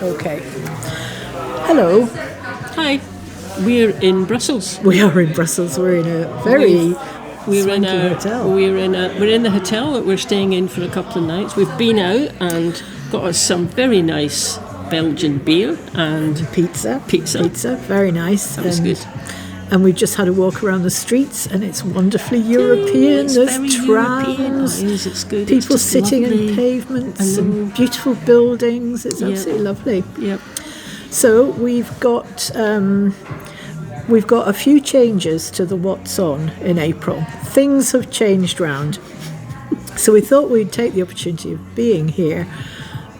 Okay. Hello. Hi. We're in Brussels. We are in Brussels. We're in a very swanky hotel. We're in the hotel that we're staying in for a couple of nights. We've been out and got us some very nice Belgian beer and Pizza. Pizza. Very nice. That was good. And we've just had a walk around the streets, and it's wonderfully European. It's There's very trams, European. It's good. people It's just sitting lovely. in pavements and beautiful buildings. It's absolutely lovely. Yep. So we've got a few changes to the What's On in April. Things have changed round. So we thought we'd take the opportunity of being here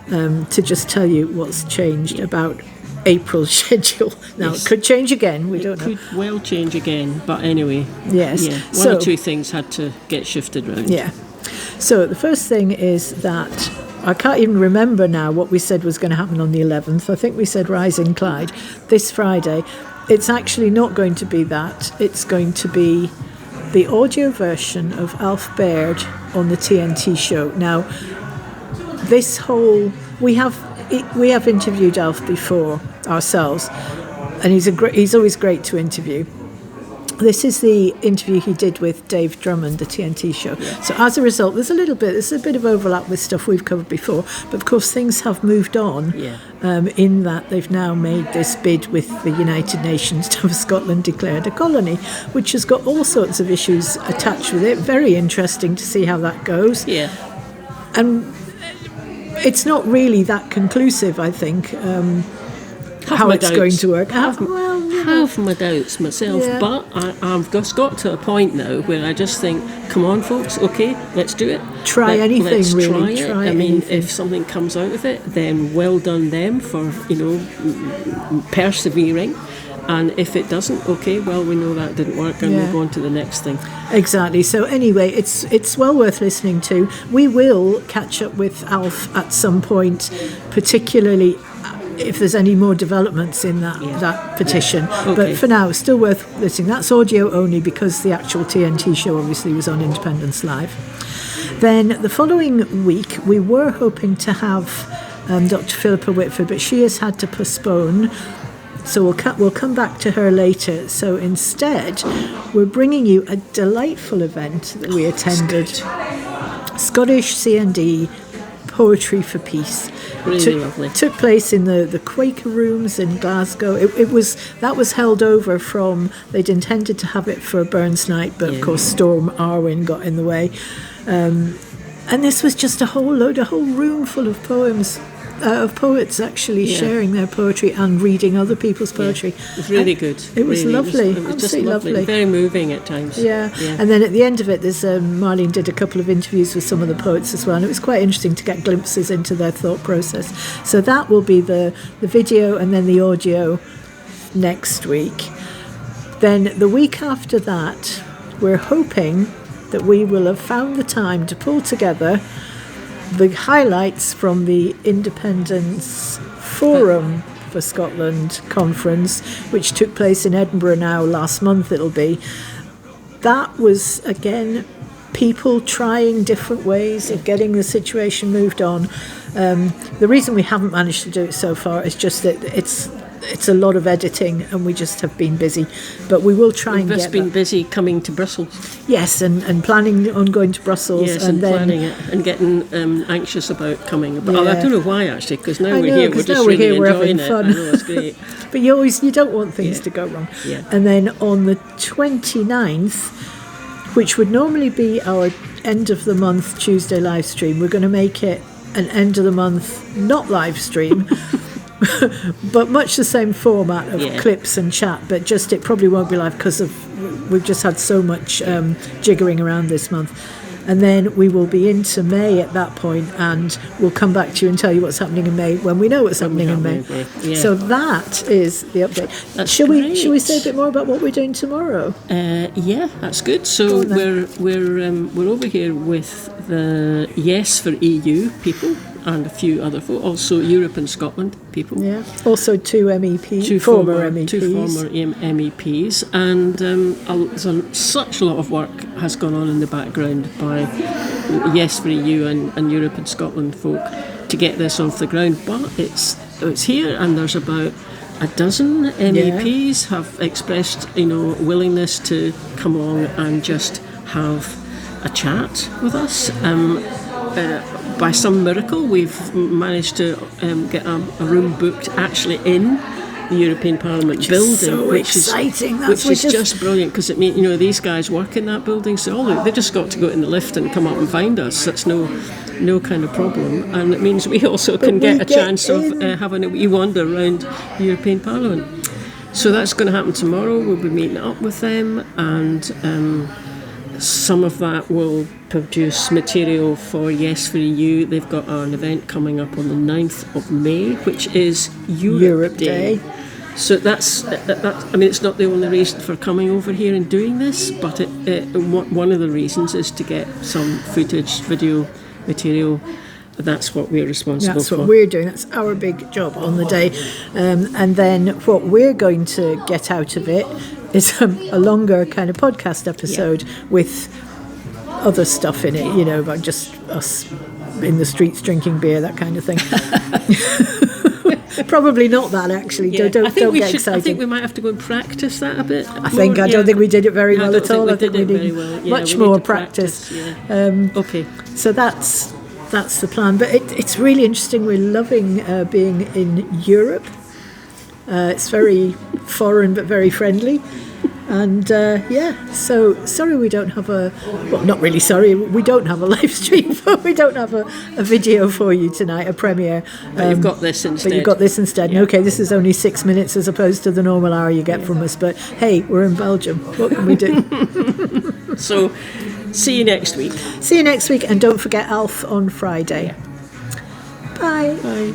to just tell you what's changed about April's schedule. Now, Yes. it could change again. We don't know. It could well change again, but anyway. Yes. Yeah, one or two things had to get shifted around. Yeah. So the first thing is that I can't even remember now what we said was going to happen on the 11th. I think we said Rising Clyde this Friday. It's actually not going to be that. It's going to be the audio version of Alf Baird on the TNT show. Now, we have interviewed Alf before ourselves, and he's always great to interview. This is the interview he did with Dave Drummond, the TNT show. So as a result, there's a bit of overlap with stuff we've covered before. But of course, things have moved on in that they've now made this bid with the United Nations to have Scotland declared a colony, which has got all sorts of issues attached with it. Very interesting to see how that goes. Yeah. And it's not really that conclusive, I think, how it's going to work. Have my doubts myself, but I've just got to a point now where I just think, come on, folks, okay, let's do it. Try anything, let's really. Try it. I mean, if something comes out of it, then well done them for, persevering. And if it doesn't, okay, well, we know that didn't work, and we'll go on to the next thing. Exactly. So anyway, it's well worth listening to. We will catch up with Alf at some point, particularly if there's any more developments in that petition. Okay. But for now, still worth listening. That's audio only because the actual TNT show obviously was on Independence Live. Then the following week, we were hoping to have Dr. Philippa Whitford, but she has had to postpone. So we'll come back to her later. So instead, we're bringing you a delightful event that we attended. Scottish CND Poetry for Peace. Really lovely. Took place in the Quaker Rooms in Glasgow. That was held over from, they'd intended to have it for Burns Night, but of course Storm Arwen got in the way. And this was just a whole room full of poems. Of poets actually sharing their poetry and reading other people's poetry. It was really good. It was lovely. It was just absolutely lovely. Very moving at times. Yeah. And then at the end of it, there's Marlene did a couple of interviews with some of the poets as well, and it was quite interesting to get glimpses into their thought process. So that will be the video and then the audio next week. Then the week after that, we're hoping that we will have found the time to pull together the highlights from the Independence Forum for Scotland conference, which took place in Edinburgh now last month it'll be. That was, again, people trying different ways of getting the situation moved on. The reason we haven't managed to do it so far is just that it's a lot of editing and we just have been busy, but we will try and get We've just been busy coming to Brussels. Yes, and planning on going to Brussels. Yes, and then planning it and getting anxious about coming. But I don't know why, actually, because now we're here, we're just we're really having enjoying it. fun. I know, it's great. But you don't want things to go wrong. Yeah. And then on the 29th, which would normally be our end of the month Tuesday live stream, we're going to make it an end of the month not live stream. But much the same format of clips and chat, but just it probably won't be live because we've just had so much jiggering around this month. And then we will be into May at that point, and we'll come back to you and tell you what's happening in May when we know what's happening in May. Yeah. So that is the update. Shall we say a bit more about what we're doing tomorrow? Yeah, that's good. So we're over here with the Yes for EU people and a few other folk, also Europe and Scotland people. Yeah. Also two MEPs, former MEPs. Two former MEPs, and such a lot of work has gone on in the background by Yes for EU and Europe and Scotland folk to get this off the ground. But it's it's here, and there's about a dozen MEPs have expressed, willingness to come along and just have a chat with us. By some miracle, we've managed to get a room booked actually in the European Parliament building, so which exciting. is just brilliant, because it means these guys work in that building, so they just got to go in the lift and come up and find us. That's no kind of problem, and it means we also can get a chance of having a wee wander around the European Parliament. So that's going to happen tomorrow. We'll be meeting up with them, and some of that will produce material for Yes for EU. They've got an event coming up on the 9th of May, which is Europe Day. So that's it's not the only reason for coming over here and doing this, but one of the reasons is to get some footage, video material. That's what we're responsible for. That's what we're doing. That's our big job on the day. And then what we're going to get out of it is a longer kind of podcast episode with other stuff in it, about just us in the streets drinking beer, that kind of thing. Probably not that, actually. Yeah. Don't get excited. I think we might have to go and practice that a bit. I don't think we did it very well at all. I think we need much more practice. Okay. So that's the plan. But it's really interesting. We're loving being in Europe. It's very foreign but very friendly. And so sorry we don't have not really sorry, we don't have a live stream, we don't have a video for you tonight, a premiere. But you've got this instead. Yeah. Okay, this is only 6 minutes as opposed to the normal hour you get from us, but hey, we're in Belgium. What can we do? So, see you next week. See you next week, and don't forget ALF on Friday. Bye. Bye.